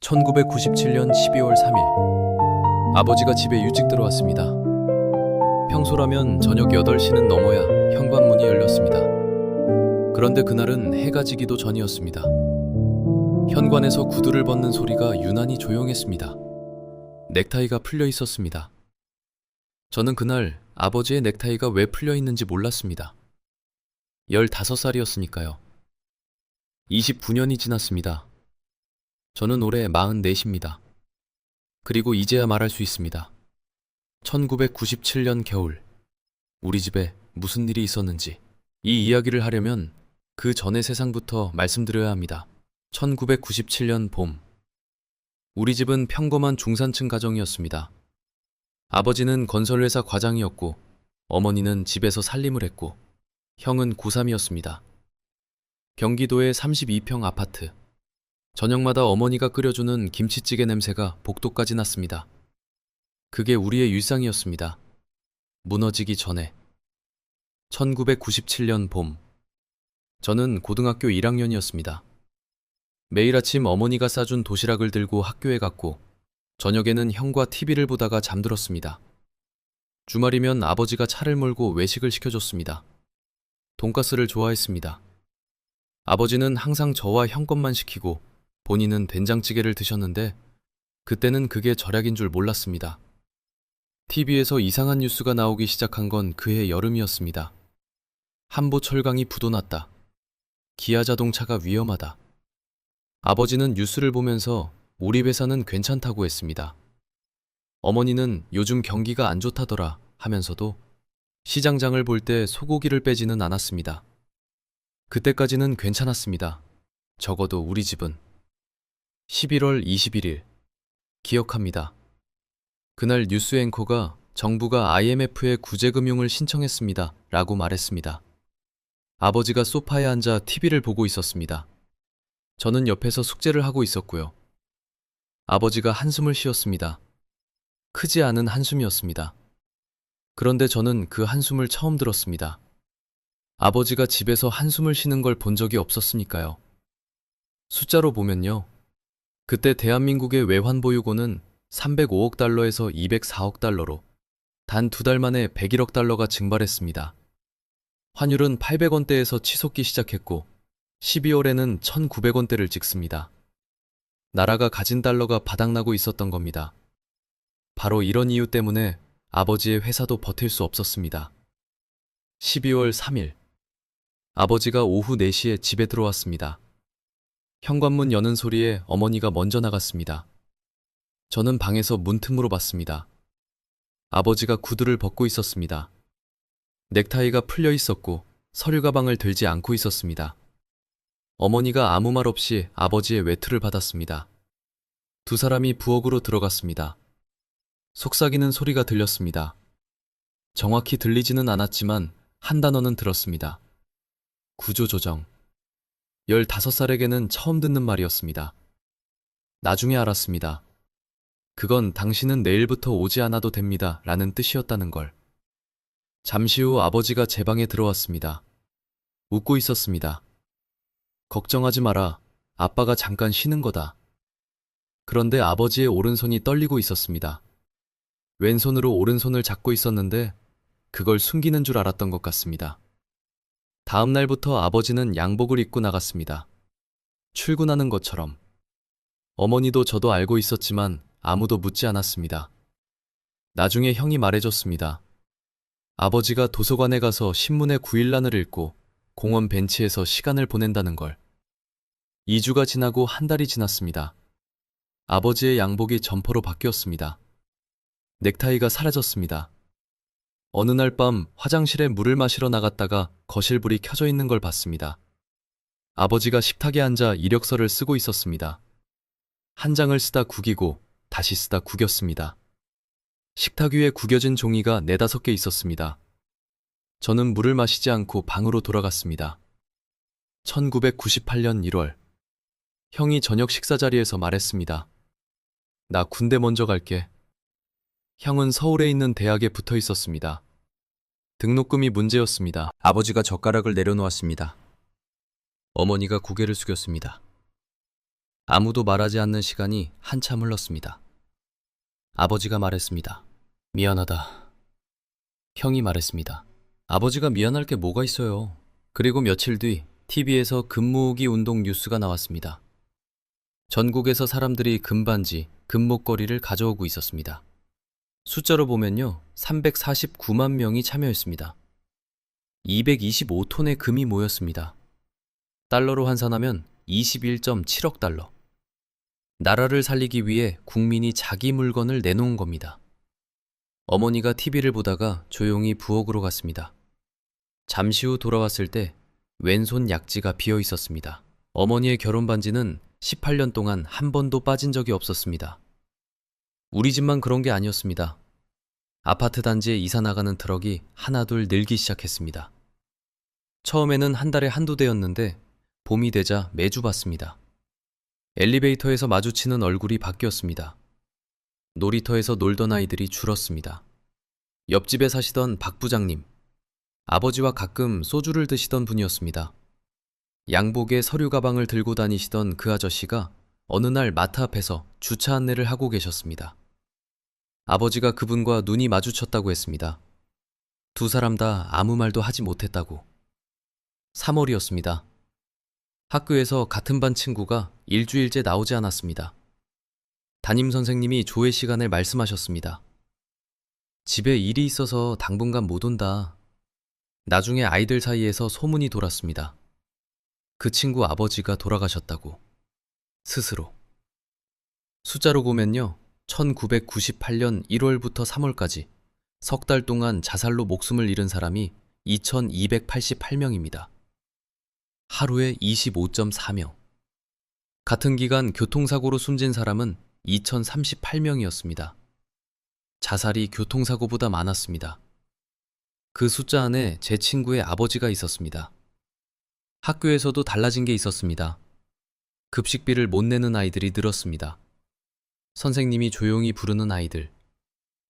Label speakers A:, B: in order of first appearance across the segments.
A: 1997년 12월 3일 아버지가 집에 일찍 들어왔습니다. 평소라면 저녁 8시는 넘어야 현관문이 열렸습니다. 그런데 그날은 해가 지기도 전이었습니다. 현관에서 구두를 벗는 소리가 유난히 조용했습니다. 넥타이가 풀려 있었습니다. 저는 그날 아버지의 넥타이가 왜 풀려 있는지 몰랐습니다. 15살이었으니까요. 29년이 지났습니다. 저는 올해 44입니다. 그리고 이제야 말할 수 있습니다. 1997년 겨울, 우리 집에 무슨 일이 있었는지 이 이야기를 하려면 그 전의 세상부터 말씀드려야 합니다. 1997년 봄, 우리 집은 평범한 중산층 가정이었습니다. 아버지는 건설회사 과장이었고 어머니는 집에서 살림을 했고 형은 고3이었습니다. 경기도의 32평 아파트. 저녁마다 어머니가 끓여주는 김치찌개 냄새가 복도까지 났습니다. 그게 우리의 일상이었습니다. 무너지기 전에. 1997년 봄. 저는 고등학교 1학년이었습니다. 매일 아침 어머니가 싸준 도시락을 들고 학교에 갔고 저녁에는 형과 TV를 보다가 잠들었습니다. 주말이면 아버지가 차를 몰고 외식을 시켜줬습니다. 돈가스를 좋아했습니다. 아버지는 항상 저와 형 것만 시키고 본인은 된장찌개를 드셨는데 그때는 그게 절약인 줄 몰랐습니다. TV에서 이상한 뉴스가 나오기 시작한 건 그해 여름이었습니다. 한보 철강이 부도났다. 기아 자동차가 위험하다. 아버지는 뉴스를 보면서 우리 회사는 괜찮다고 했습니다. 어머니는 요즘 경기가 안 좋다더라 하면서도 시장장을 볼 때 소고기를 빼지는 않았습니다. 그때까지는 괜찮았습니다. 적어도 우리 집은. 11월 21일 기억합니다. 그날 뉴스 앵커가 정부가 IMF에 구제금융을 신청했습니다 라고 말했습니다. 아버지가 소파에 앉아 TV를 보고 있었습니다. 저는 옆에서 숙제를 하고 있었고요. 아버지가 한숨을 쉬었습니다. 크지 않은 한숨이었습니다. 그런데 저는 그 한숨을 처음 들었습니다. 아버지가 집에서 한숨을 쉬는 걸 본 적이 없었으니까요. 숫자로 보면요. 그때 대한민국의 외환 보유고는 305억 달러에서 204억 달러로 단 2달 만에 101억 달러가 증발했습니다. 환율은 800원대에서 치솟기 시작했고 12월에는 1900원대를 찍습니다. 나라가 가진 달러가 바닥나고 있었던 겁니다. 바로 이런 이유 때문에 아버지의 회사도 버틸 수 없었습니다. 12월 3일 아버지가 오후 4시에 집에 들어왔습니다. 현관문 여는 소리에 어머니가 먼저 나갔습니다. 저는 방에서 문틈으로 봤습니다. 아버지가 구두를 벗고 있었습니다. 넥타이가 풀려 있었고 서류 가방을 들지 않고 있었습니다. 어머니가 아무 말 없이 아버지의 외투를 받았습니다. 두 사람이 부엌으로 들어갔습니다. 속삭이는 소리가 들렸습니다. 정확히 들리지는 않았지만 한 단어는 들었습니다. 구조조정. 15살에게는 처음 듣는 말이었습니다. 나중에 알았습니다. 그건 당신은 내일부터 오지 않아도 됩니다 라는 뜻이었다는 걸. 잠시 후 아버지가 제 방에 들어왔습니다. 웃고 있었습니다. 걱정하지 마라. 아빠가 잠깐 쉬는 거다. 그런데 아버지의 오른손이 떨리고 있었습니다. 왼손으로 오른손을 잡고 있었는데 그걸 숨기는 줄 알았던 것 같습니다. 다음 날부터 아버지는 양복을 입고 나갔습니다. 출근하는 것처럼. 어머니도 저도 알고 있었지만 아무도 묻지 않았습니다. 나중에 형이 말해줬습니다. 아버지가 도서관에 가서 신문의 9일란을 읽고 공원 벤치에서 시간을 보낸다는 걸. 2주가 지나고 한 달이 지났습니다. 아버지의 양복이 점퍼로 바뀌었습니다. 넥타이가 사라졌습니다. 어느 날 밤 화장실에 물을 마시러 나갔다가 거실불이 켜져 있는 걸 봤습니다. 아버지가 식탁에 앉아 이력서를 쓰고 있었습니다. 한 장을 쓰다 구기고 다시 쓰다 구겼습니다. 식탁 위에 구겨진 종이가 4-5개 있었습니다. 저는 물을 마시지 않고 방으로 돌아갔습니다. 1998년 1월 형이 저녁 식사 자리에서 말했습니다. 나 군대 먼저 갈게. 형은 서울에 있는 대학에 붙어 있었습니다. 등록금이 문제였습니다. 아버지가 젓가락을 내려놓았습니다. 어머니가 고개를 숙였습니다. 아무도 말하지 않는 시간이 한참 흘렀습니다. 아버지가 말했습니다. 미안하다. 형이 말했습니다. 아버지가 미안할 게 뭐가 있어요. 그리고 며칠 뒤 TV에서 금모으기 운동 뉴스가 나왔습니다. 전국에서 사람들이 금반지, 금목걸이를 가져오고 있었습니다. 숫자로 보면요, 349만 명이 참여했습니다. 225톤의 금이 모였습니다. 달러로 환산하면 21.7억 달러. 나라를 살리기 위해 국민이 자기 물건을 내놓은 겁니다. 어머니가 TV를 보다가 조용히 부엌으로 갔습니다. 잠시 후 돌아왔을 때 왼손 약지가 비어 있었습니다. 어머니의 결혼 반지는 18년 동안 한 번도 빠진 적이 없었습니다. 우리 집만 그런 게 아니었습니다. 아파트 단지에 이사 나가는 트럭이 하나둘 늘기 시작했습니다. 처음에는 한 달에 한두 대였는데 봄이 되자 매주 봤습니다. 엘리베이터에서 마주치는 얼굴이 바뀌었습니다. 놀이터에서 놀던 아이들이 줄었습니다. 옆집에 사시던 박 부장님, 아버지와 가끔 소주를 드시던 분이었습니다. 양복에 서류 가방을 들고 다니시던 그 아저씨가 어느 날 마트 앞에서 주차 안내를 하고 계셨습니다. 아버지가 그분과 눈이 마주쳤다고 했습니다. 두 사람 다 아무 말도 하지 못했다고. 3월이었습니다. 학교에서 같은 반 친구가 일주일째 나오지 않았습니다. 담임 선생님이 조회 시간에 말씀하셨습니다. 집에 일이 있어서 당분간 못 온다. 나중에 아이들 사이에서 소문이 돌았습니다. 그 친구 아버지가 돌아가셨다고. 스스로. 숫자로 보면요, 1998년 1월부터 3월까지 석 달 동안 자살로 목숨을 잃은 사람이 2288명입니다. 하루에 25.4명. 같은 기간 교통사고로 숨진 사람은 2038명이었습니다. 자살이 교통사고보다 많았습니다. 그 숫자 안에 제 친구의 아버지가 있었습니다. 학교에서도 달라진 게 있었습니다. 급식비를 못 내는 아이들이 늘었습니다. 선생님이 조용히 부르는 아이들,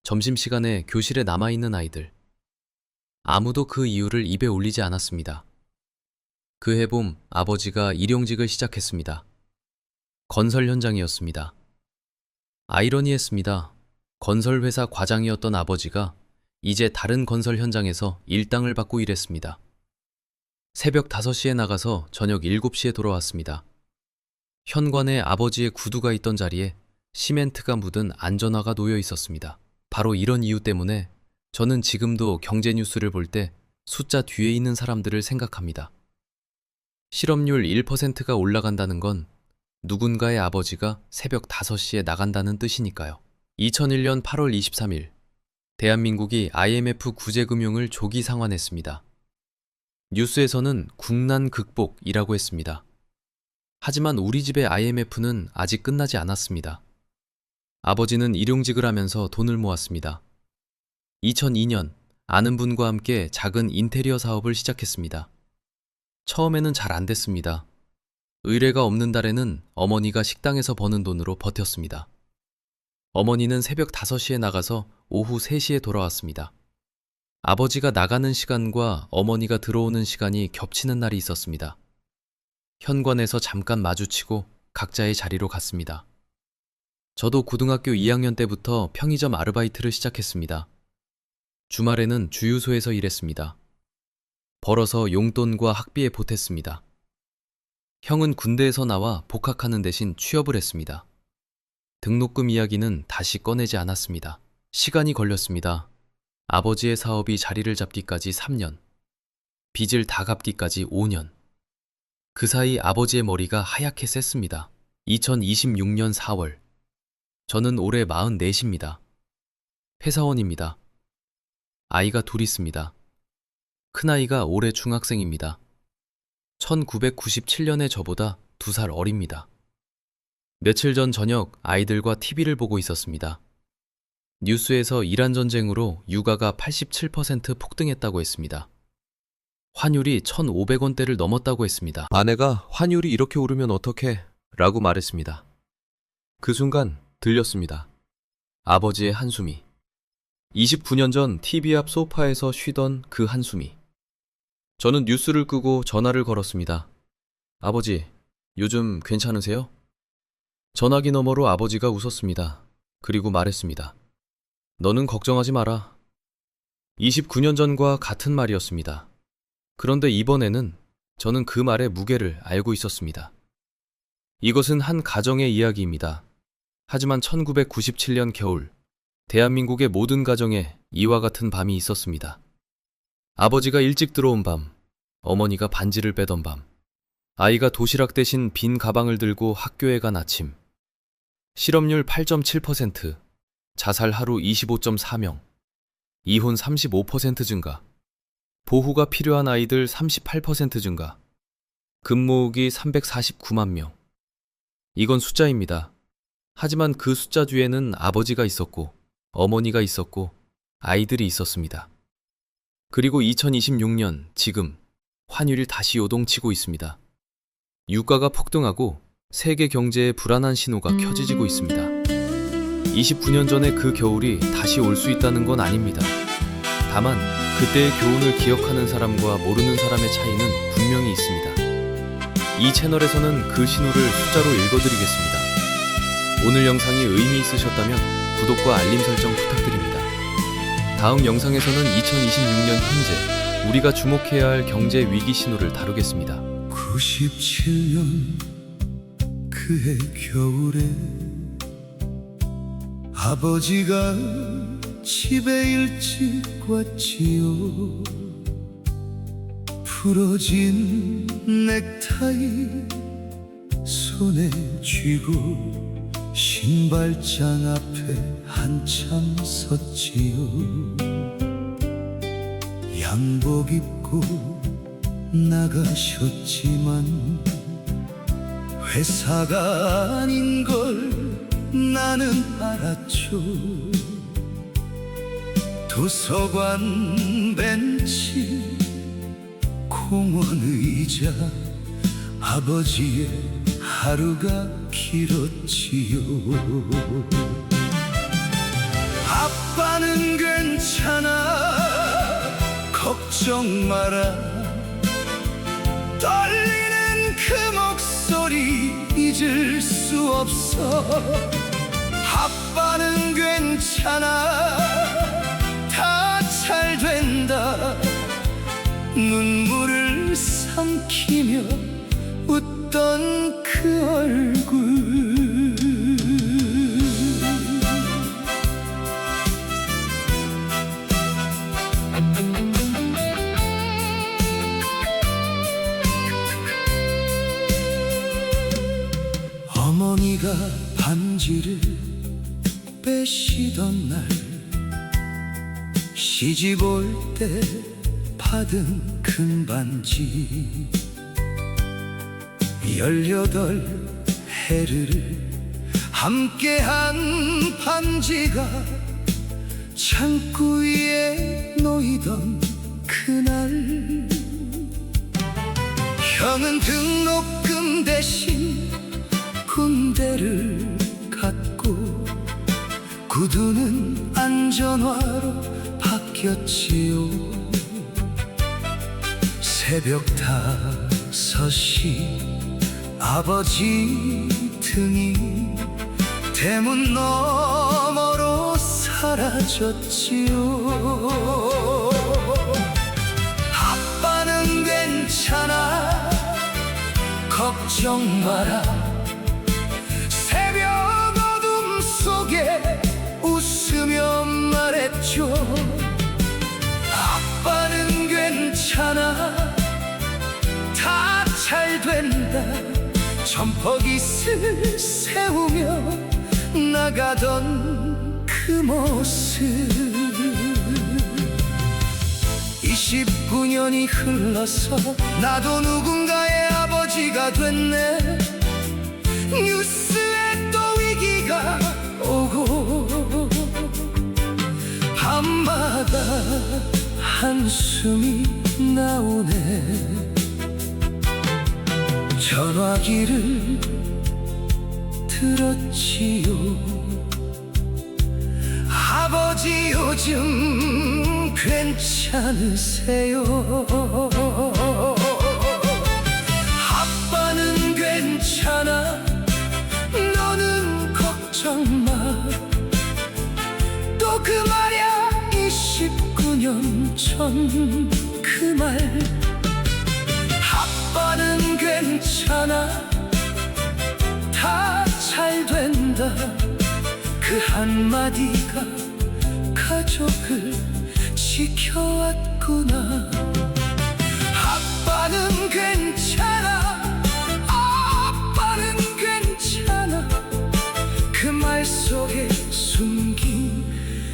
A: 점심시간에 교실에 남아있는 아이들. 아무도 그 이유를 입에 올리지 않았습니다. 그 해봄 아버지가 일용직을 시작했습니다. 건설 현장이었습니다. 아이러니했습니다. 건설회사 과장이었던 아버지가 이제 다른 건설 현장에서 일당을 받고 일했습니다. 새벽 5시에 나가서 저녁 7시에 돌아왔습니다. 현관에 아버지의 구두가 있던 자리에 시멘트가 묻은 안전화가 놓여 있었습니다. 바로 이런 이유 때문에 저는 지금도 경제 뉴스를 볼 때 숫자 뒤에 있는 사람들을 생각합니다. 실업률 1%가 올라간다는 건 누군가의 아버지가 새벽 5시에 나간다는 뜻이니까요. 2001년 8월 23일, 대한민국이 IMF 구제금융을 조기 상환했습니다. 뉴스에서는 국난 극복이라고 했습니다. 하지만 우리 집의 IMF는 아직 끝나지 않았습니다. 아버지는 일용직을 하면서 돈을 모았습니다. 2002년 아는 분과 함께 작은 인테리어 사업을 시작했습니다. 처음에는 잘 안 됐습니다. 의뢰가 없는 달에는 어머니가 식당에서 버는 돈으로 버텼습니다. 어머니는 새벽 5시에 나가서 오후 3시에 돌아왔습니다. 아버지가 나가는 시간과 어머니가 들어오는 시간이 겹치는 날이 있었습니다. 현관에서 잠깐 마주치고 각자의 자리로 갔습니다. 저도 고등학교 2학년 때부터 편의점 아르바이트를 시작했습니다. 주말에는 주유소에서 일했습니다. 벌어서 용돈과 학비에 보탰습니다. 형은 군대에서 나와 복학하는 대신 취업을 했습니다. 등록금 이야기는 다시 꺼내지 않았습니다. 시간이 걸렸습니다. 아버지의 사업이 자리를 잡기까지 3년, 빚을 다 갚기까지 5년. 그 사이 아버지의 머리가 하얗게 셌습니다. 2026년 4월, 저는 올해 44입니다. 회사원입니다. 아이가 둘 있습니다. 큰아이가 올해 중학생입니다. 1997년에 저보다 2살 어립니다. 며칠 전 저녁 아이들과 TV를 보고 있었습니다. 뉴스에서 이란 전쟁으로 유가가 87% 폭등했다고 했습니다. 환율이 1,500원대를 넘었다고 했습니다. 아내가 환율이 이렇게 오르면 어떡해? 라고 말했습니다. 그 순간 들렸습니다. 아버지의 한숨이. 29년 전 TV 앞 소파에서 쉬던 그 한숨이. 저는 뉴스를 끄고 전화를 걸었습니다. 아버지, 요즘 괜찮으세요? 전화기 너머로 아버지가 웃었습니다. 그리고 말했습니다. 너는 걱정하지 마라. 29년 전과 같은 말이었습니다. 그런데 이번에는 저는 그 말의 무게를 알고 있었습니다. 이것은 한 가정의 이야기입니다. 하지만 1997년 겨울, 대한민국의 모든 가정에 이와 같은 밤이 있었습니다. 아버지가 일찍 들어온 밤, 어머니가 반지를 빼던 밤, 아이가 도시락 대신 빈 가방을 들고 학교에 간 아침, 실업률 8.7%, 자살 하루 25.4명, 이혼 35% 증가, 보호가 필요한 아이들 38% 증가, 금모으기 349만 명. 이건 숫자입니다. 하지만 그 숫자 뒤에는 아버지가 있었고, 어머니가 있었고, 아이들이 있었습니다. 그리고 2026년 지금 환율이 다시 요동치고 있습니다. 유가가 폭등하고 세계 경제에 불안한 신호가 켜지고 있습니다. 29년 전의 그 겨울이 다시 올 수 있다는 건 아닙니다. 다만 그때의 교훈을 기억하는 사람과 모르는 사람의 차이는 분명히 있습니다. 이 채널에서는 그 신호를 숫자로 읽어드리겠습니다. 오늘 영상이 의미 있으셨다면 구독과 알림 설정 부탁드립니다. 다음 영상에서는 2026년 현재 우리가 주목해야 할 경제 위기 신호를 다루겠습니다.
B: 97년 그해 겨울에 아버지가 집에 일찍 왔지요. 부러진 넥타이 손에 쥐고 신발장 앞에 한참 섰지요. 양복 입고 나가셨지만 회사가 아닌 걸 나는 알았죠. 도서관 벤치 공원 의자 아버지의 하루가 길었지요. 아빠는 괜찮아 걱정 마라 떨리는 그 목소리 잊을 수 없어. 아빠는 괜찮아 다 잘 된다 눈물을 삼키며 웃던 그 얼굴. 어머니가 반지를 빼시던 날 시집 올 때 받은 큰 반지 18해를 함께한 반지가 창고 위에 놓이던 그날 형은 등록금 대신 군대를 갔고 구두는 안전화로 바뀌었지요. 새벽 5시 아버지 등이 대문 너머로 사라졌지요. 아빠는 괜찮아 걱정 마라 새벽 어둠 속에 웃으며 말했죠. 아빠는 괜찮아 다 잘 된다 점퍼깃을 세우며 나가던 그 모습. 29년이 흘러서 나도 누군가의 아버지가 됐네. 뉴스에 또 위기가 오고 밤마다 한숨이 나오네. 전화기를 들었지요. 아버지 요즘 괜찮으세요? 아빠는 괜찮아 너는 말 또 그 말야 29년 전 그 말 아빠는 괜찮아 다 잘 된다 그 한마디가 가족을 지켜왔구나 아빠는 괜찮아 아빠는 괜찮아 그 말 속에 숨긴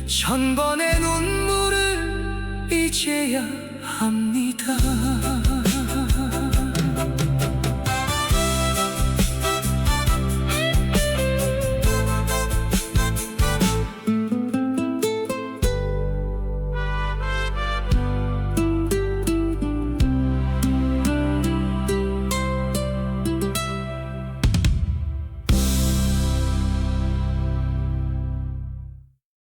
B: 천번의 눈물을 이제야 합니다